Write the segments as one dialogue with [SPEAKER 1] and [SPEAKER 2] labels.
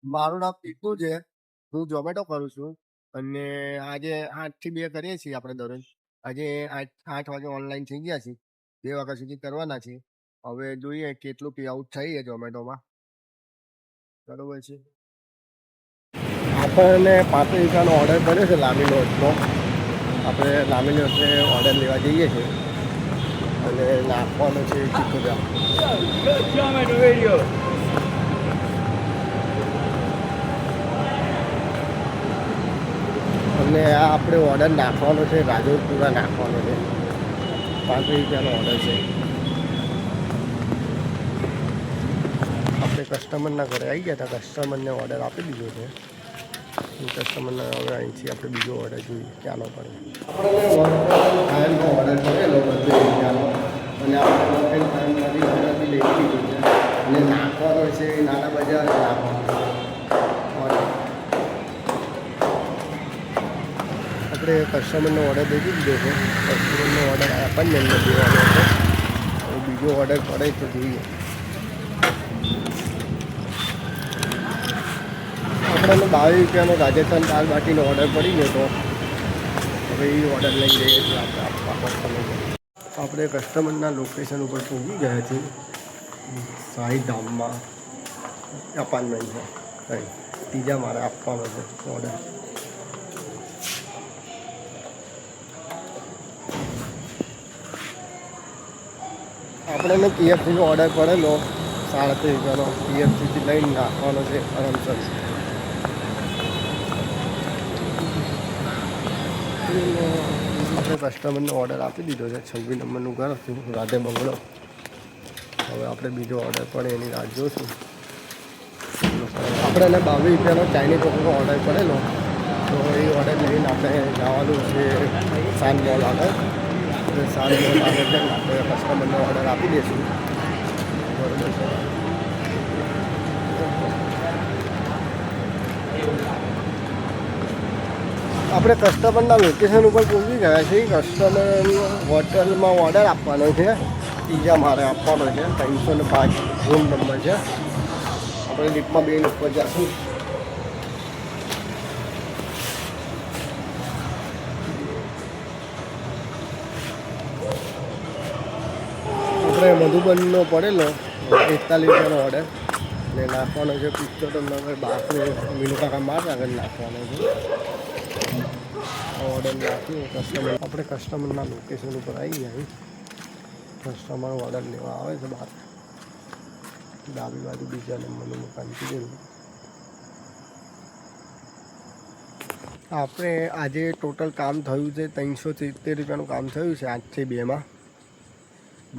[SPEAKER 1] મારું નામ પીકુ છે. હું ઝોમેટો કરું છું અને આજે 8 થી 2 કરીએ છીએ આપણે દરરોજ. આજે 8 વાગે ઓનલાઈન થઈ ગયા છીએ. 2 વાગ્યા સુધી કરવાના છીએ. હવે જોઈએ કેટલું પે આઉટ થઈ છે ઝોમેટોમાં. બરોબર છે. આપણને 35 રૂપિયાનો ઓર્ડર કર્યો છે લાંબી નોટનો. આપણે લાંબી નોટને ઓર્ડર લેવા જઈએ છીએ અને નાખવાનો છે 75. અને આ આપણે ઓર્ડર નાખવાનો છે રાજોપુરા નાખવાનો છે. 35 રૂપિયાનો ઓર્ડર છે. આપણે કસ્ટમરના ઘરે આવી ગયા હતા. કસ્ટમરને ઓર્ડર આપી દીધો છે. કસ્ટમરને હવે અહીંથી આપણે બીજો ઓર્ડર જોઈએ ક્યાંનો પડે. આપણને ઓર્ડર કરેલો 32 રૂપિયાનો અને આપણે ટાઈમમાંથી ઓર્ડરથી લઈ લીધો છે અને નાખવાનો છે નાના બજાર નાખવાનો ઓર્ડર. આપણે કસ્ટમરનો ઓર્ડર દઈ દીધો છે. કસ્ટમરનો ઓર્ડર આપણને નથી દેવાનો છે. બીજો ઓર્ડર પડે તો જોઈએ. આપણને 22 રૂપિયાનો રાજસ્થાન દાળ બાટીનો ઓર્ડર પડી ગયો હતો. હવે એ ઓર્ડર લઈ જઈએ છીએ આપણે આપવા કસ્ટમરને. આપણે કસ્ટમરના લોકેશન ઉપર પહોંચી ગયા છીએ. શાહી ધામમાં અપાર્ટમેન્ટ છે. કંઈ ત્રીજા મારે આપવાનો છે ઓર્ડર. આપણને KFCનો ઓર્ડર પડેલો 37 રૂપિયાનો. KFCથી લઈને નાખવાનો છે આરામસર. આપણે કસ્ટમરનો ઓર્ડર આપી દીધો છે. 26 નંબરનું ઘર હતું રાધે બંગલો. હવે આપણે બીજો ઓર્ડર પડે એની રાહ જોઈશું. આપણે 22 રૂપિયાનો ચાઇનીઝ ચોકનો ઓર્ડર પડેલો તો એ ઓર્ડર લઈને આપણે જવાનું છે સાન મોલ આગળ. સાન મોલ આગળ જઈને આપણે કસ્ટમરનો ઓર્ડર આપી દઈશું. બરોબર છે. આપણે કસ્ટમરના લોકેશન ઉપર પહોંચી ગયા છીએ. કસ્ટમર હોટલમાં ઓર્ડર આપવાનો છે. ત્રીજા મારે આપવાનો છે. 305 રૂમ નંબર છે. આપણે લિફ્ટમાં બેન ઉપર જઈશું. આપણે મધુબનનો પડેલો 41 રૂપિયાનો ઓર્ડર ને નાખવાનો છે 75 નંબર 12 મિનુકાકા માર આગળ નાખવાનો છે. ઓર્ડર નાખ્યું કસ્ટમર. આપણે કસ્ટમરના લોકેશન ઉપર આવી જાય. કસ્ટમર ઓર્ડર લેવા આવે છે બહાર. ડાબી બાજુ બીજા નંબરનું મકાન કીધેલું. આપણે આજે ટોટલ કામ થયું છે 370 રૂપિયાનું કામ થયું છે 8 થી 2માં.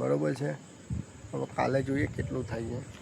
[SPEAKER 1] બરાબર છે. હવે કાલે જોઈએ કેટલું થાય છે.